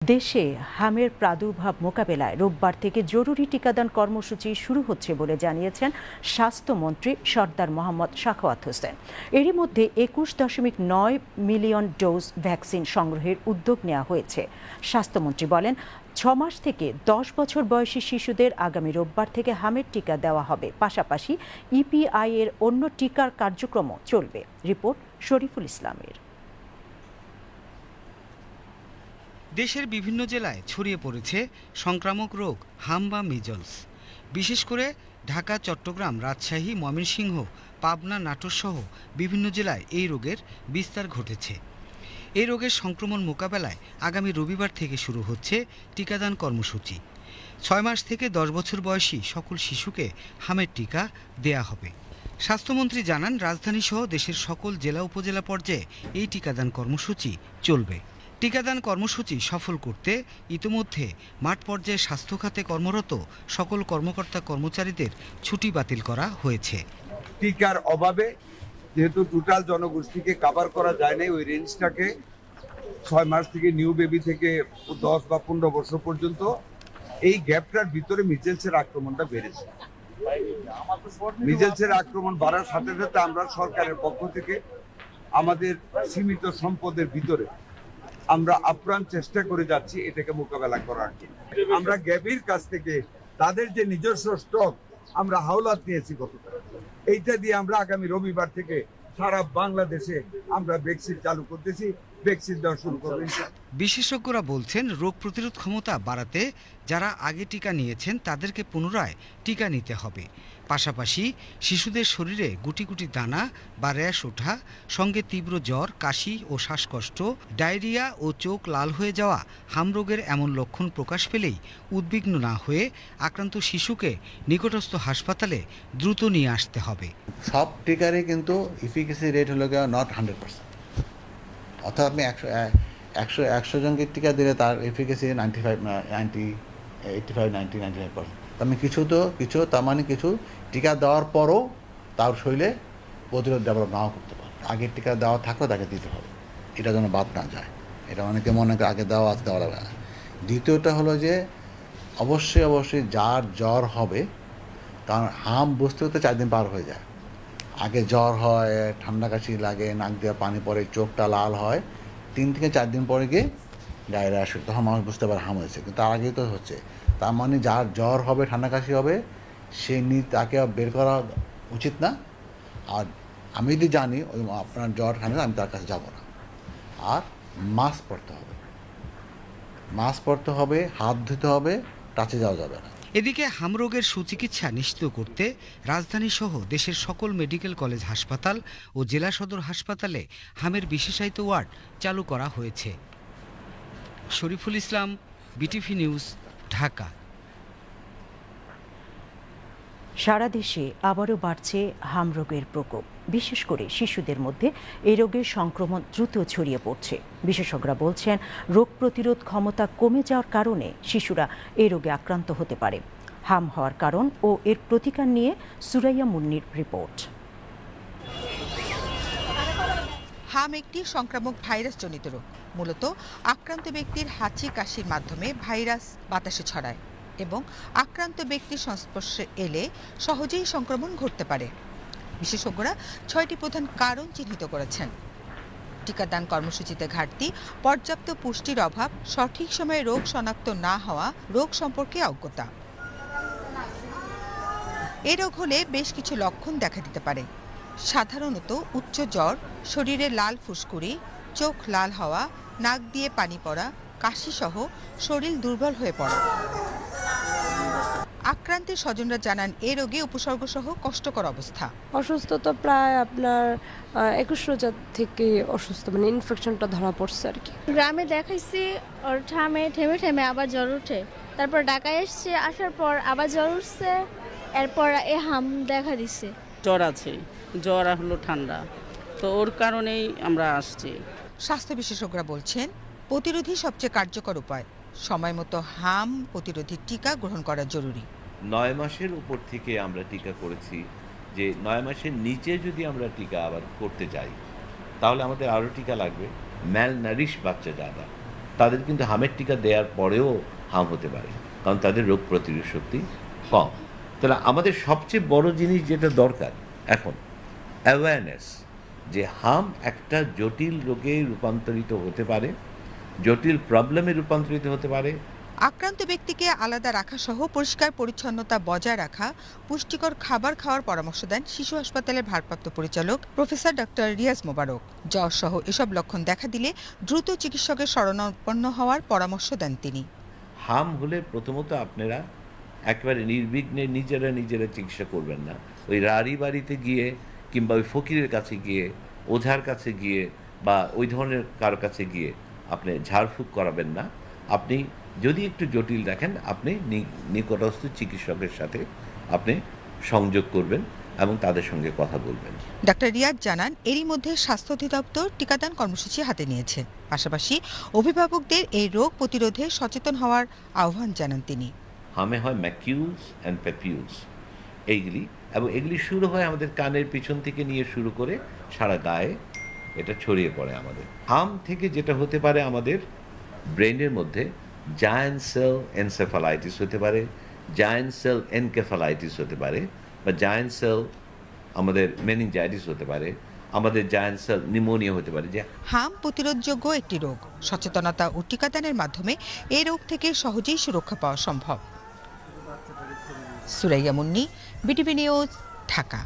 দেশে হামের প্রাদুর্ভাব মোকাবেলায় রোববার থেকে জরুরি টিকাদান কর্মসূচি শুরু হচ্ছে বলে জানিয়েছেন স্বাস্থ্যমন্ত্রী সরদার মোহাম্মদ সাখাওয়াত হোসেন। এরই মধ্যে ২১.৯ মিলিয়ন ডোজ ভ্যাকসিন সংগ্রহের উদ্যোগ নেওয়া হয়েছে। স্বাস্থ্যমন্ত্রী বলেন, ৬ মাস থেকে ১০ বছর বয়সী শিশুদের আগামী রোববার থেকে হামের টিকা দেওয়া হবে। পাশাপাশি ইপিআই এর অন্য টিকার কার্যক্রমও চলবে। রিপোর্ট শরীফুল ইসলামের। দেশের বিভিন্ন জেলায় ছড়িয়ে পড়েছে সংক্রামক রোগ হাম বা মিজলস। বিশেষ করে ঢাকা, চট্টগ্রাম, রাজশাহী, ময়মনসিংহ, পাবনা, নাটোর সহ বিভিন্ন জেলায় এই রোগের বিস্তার ঘটেছে। এই রোগের সংক্রমণ মোকাবেলায় আগামী রবিবার থেকে শুরু হচ্ছে টিকাদান কর্মসূচি। ৬ মাস থেকে ১০ বছর বয়সী সকল শিশুকে হামের টিকা দেয়া হবে। স্বাস্থ্যমন্ত্রী জানান, রাজধানীসহ দেশের সকল জেলা উপজেলা পর্যায়ে এই টিকাদান কর্মসূচি চলবে। টিকাদান কর্মসূচি সফল করতে ইতিমধ্যে মাঠ পর্যায়ে স্বাস্থ্য খাতে কর্মরত সকল কর্মকর্তা কর্মচারীদের ছুটি বাতিল করা হয়েছে। টিকার অভাবে যেহেতু টোটাল জনগোষ্ঠীকে কভার করা যায় না, ওই রেঞ্জটাকে ৬ মাস থেকে নিউ বেবি থেকে ১০ বা ১৫ বছর পর্যন্ত এই গ্যাপটার ভিতরে মিজেলসের আক্রমণটা বেড়েছে। মিজেলসের আক্রমণ বাড়ার সাথে সাথে আমরা সরকারের পক্ষ থেকে আমাদের সীমিত সম্পদের ভিতরে আমরা আপ্রাণ চেষ্টা করে যাচ্ছি এটাকে মোকাবেলা করার জন্য। আমরা গ্যাভির কাছ থেকে তাদের যে নিজস্ব স্টক আমরা হাওলাত নিয়েছি গতকাল, এইটা দিয়ে আমরা আগামী রবিবার থেকে সারা বাংলাদেশে আমরা ভ্যাকসিন চালু করতেছি, ভ্যাকসিন দেওয়া শুরু করব। বিশেষজ্ঞরা বলছেন, রোগ প্রতিরোধ ক্ষমতা বাড়াতে যারা আগে টিকা নিয়েছেন তাদেরকে পুনরায় টিকা নিতে হবে। পাশাপাশি শিশুদের শরীরে গুটি গুটি দানা বা র্যাশ ওঠা, সঙ্গে তীব্র জ্বর, কাশি ও শ্বাসকষ্ট, ডায়রিয়া ও চোখ লাল হয়ে যাওয়া হাম রোগের এমন লক্ষণ প্রকাশ পেলেই উদ্বিগ্ন না হয়ে আক্রান্ত শিশুকে নিকটস্থ হাসপাতালে দ্রুত নিয়ে আসতে হবে। সব টিকারই কিন্তু ইফিকেসি রেট হলো নট 100%। অর্থাৎ আপনি ১০০ জনকে টিকা দিলে তার এফিকেসি 85-90-95%। আমি কিছু তার মানে কিছু টিকা দেওয়ার পরও তার শরীরে প্রতিরোধ ডেভেলপ নাও করতে পারে। আগের টিকা দেওয়া থাকলেও তাকে দিতে হবে, এটা যেন বাদ না যায়। এটা অনেকে মনে করে আগে দেওয়া আছে দেওয়া যাবে না। দ্বিতীয়টা হলো যে অবশ্যই যার জ্বর হবে, কারণ হাম বুঝতে হতে 4 দিন পার হয়ে যায়। আগে জ্বর হয়, ঠান্ডা কাশি লাগে, নাক দিয়ে পানি পড়ে, চোখটা লাল হয়, 3 থেকে 4 দিন পরে গিয়ে ডায়রিয়া আসে, তখন মানুষ বুঝতে পারে হাম হয়েছে। কিন্তু তার আগেই তো হচ্ছে। তার মানে যার জ্বর হবে, ঠান্ডা কাশি হবে, তাকে বের করা উচিত না। আর আমি যদি জানি ওই আপনার জ্বর ঠান্ডা, আমি তার কাছে যাব না। আর মাস্ক পরতে হবে, হাত ধুতে হবে, টাচে যাওয়া যাবে না। এদিকে হাম রোগের সুচিকিৎসা নিশ্চিত করতে রাজধানী সহ দেশের সকল মেডিকেল কলেজ, হাসপাতাল ও জেলা সদর হাসপাতালে হামের বিশেষায়িত ওয়ার্ড চালু করা হয়েছে। Shariful Islam, BTV news, Dhaka. সারা দেশে আবারও বাড়ছে হাম রোগের প্রকোপ। বিশেষ করে শিশুদের মধ্যে এই রোগের সংক্রমণ দ্রুত ছড়িয়ে পড়ছে। বিশেষজ্ঞরা বলছেন, রোগ প্রতিরোধ ক্ষমতা কমে যাওয়ার কারণে শিশুরা এই রোগে আক্রান্ত হতে পারে। হাম হওয়ার কারণ ও এর প্রতিকার নিয়ে সুরাইয়া মুন্নির রিপোর্ট। হাম একটি সংক্রামক ভাইরাসজনিত রোগ। মূলত আক্রান্ত ব্যক্তির হাঁচি কাশির মাধ্যমে ভাইরাস বাতাসে ছড়ায় এবং আক্রান্ত ব্যক্তির সংস্পর্শে এলে সহজেই সংক্রমণ ঘটতে পারে। বিশেষজ্ঞরা 6টি প্রধান কারণ চিহ্নিত করেছেন: টিকাদান কর্মসূচিতে ঘাটতি, পর্যাপ্ত পুষ্টির অভাব, সঠিক সময়ে রোগ শনাক্ত না হওয়া, রোগ সম্পর্কে অজ্ঞতা। এই রোগ হলে বেশ কিছু লক্ষণ দেখা দিতে পারে। সাধারণত উচ্চ জ্বর, শরীরে লাল ফুসকুড়ি, চোখ লাল হওয়া, নাক দিয়ে পানি পড়া, কাশি সহ শরীর দুর্বল হয়ে পড়া। আক্রান্তের স্বজনরা জানান, এ রোগে উপসর্গ সহ কষ্টকর অবস্থা। অসুস্থতা প্রায় আপনার 21 রোজা থেকে অসুস্থ, মানে ইনফেকশনটা ধরা পড়ছে আর কি। গ্রামে দেখাইছি, ওর থেমে আবার জ্বর উঠে, তারপর ঢাকায় এসছে, আসার পর আবার জ্বর উঠছে, এরপর হাম দেখা দিচ্ছে। জ্বর আছে, জ্বর আর হলো ঠান্ডা, তো ওর কারণেই আমরা আসছি। স্বাস্থ্য বিশেষজ্ঞরা বলছেন, প্রতিরোধী সবচেয়ে কার্যকর উপায় সময় মতো হাম প্রতিরোধী টিকা গ্রহণ করা জরুরি। 9 মাসের উপর থেকে আমরা টিকা করেছি, যে 9 মাসের নিচে যদি আমরা টিকা আবার করতে যাই তাহলে আমাদের আরও টিকা লাগবে। ম্যালনারিশ বাচ্চা যারা, তাদের কিন্তু হামের টিকা দেওয়ার পরেও হাম হতে পারে, কারণ তাদের রোগ প্রতিরোধ শক্তি কম। তাহলে আমাদের সবচেয়ে বড় জিনিস যেটা দরকার এখন অ্যাওয়ারনেস, যে হাম একটা জটিল রোগে রূপান্তরিত হতে পারে, জটিল প্রবলেমে রূপান্তরিত হতে পারে। আক্রান্ত ব্যক্তিকে আলাদা রাখা সহ পরিষ্কার পরিচ্ছন্নতা বজায় রাখা, পুষ্টিকর খাবার খাওয়ার পরামর্শ দেন শিশু হাসপাতালের ভারপ্রাপ্ত পরিচালক প্রফেসর ডক্টর রিয়াজ মোবারক। জ্বর সহ এসব লক্ষণ দেখা দিলে দ্রুত চিকিৎসকের শরণাপন্ন হওয়ার পরামর্শ দেন তিনি। হাম হলে প্রথমত আপনারা একেবারে নির্বিঘ্নে নিজেরা চিকিৎসা করবেন না। ওই রাড়ি বাড়িতে গিয়ে কিংবা ওই ফকিরের কাছে গিয়ে, ওঝার কাছে গিয়ে বা ওই ধরনের কারো কাছে গিয়ে আপনি ঝাড়ফুঁক করাবেন না। আপনি যদি একটু জটিল দেখেন, আপনি নিকটস্থ চিকিৎসকের সাথে আপনি সংযোগ করবেন এবং তাদের সঙ্গে কথা বলবেন। ডাক্তার রিয়াজ জানান, এরই মধ্যে স্বাস্থ্য অধিদপ্তর টিকাদান কর্মসূচি হাতে নিয়েছে। পাশাপাশি অভিভাবকদের এই রোগ প্রতিরোধে সচেতন হওয়ার আহ্বান জানান তিনি। হামে হয় ম্যাকিউলস অ্যান্ড প্যাপিউলস এইগুলি, এবং এগুলি শুরু হয় আমাদের কানের পিছন থেকে নিয়ে শুরু করে সারা গায়ে এটা ছড়িয়ে পড়ে। আমাদের হাম থেকে যেটা হতে পারে, আমাদের ব্রেনের মধ্যে জায়ান্ট সেল এনসেফালাইটিস হতে পারে, জায়ান্ট সেল এনকেফালাইটিস হতে পারে, বা জায়ান্ট সেল আমাদের মেনিনজাইটিস হতে পারে, আমাদের জায়ান্ট সেল নিউমোনিয়া হতে পারে। যে হাম প্রতিরোধযোগ্য একটি রোগ, সচেতনতা ও টিকাদানের মাধ্যমে এই রোগ থেকে সহজেই সুরক্ষা পাওয়া সম্ভব। Suraiya Munni, BTV news, Dhaka.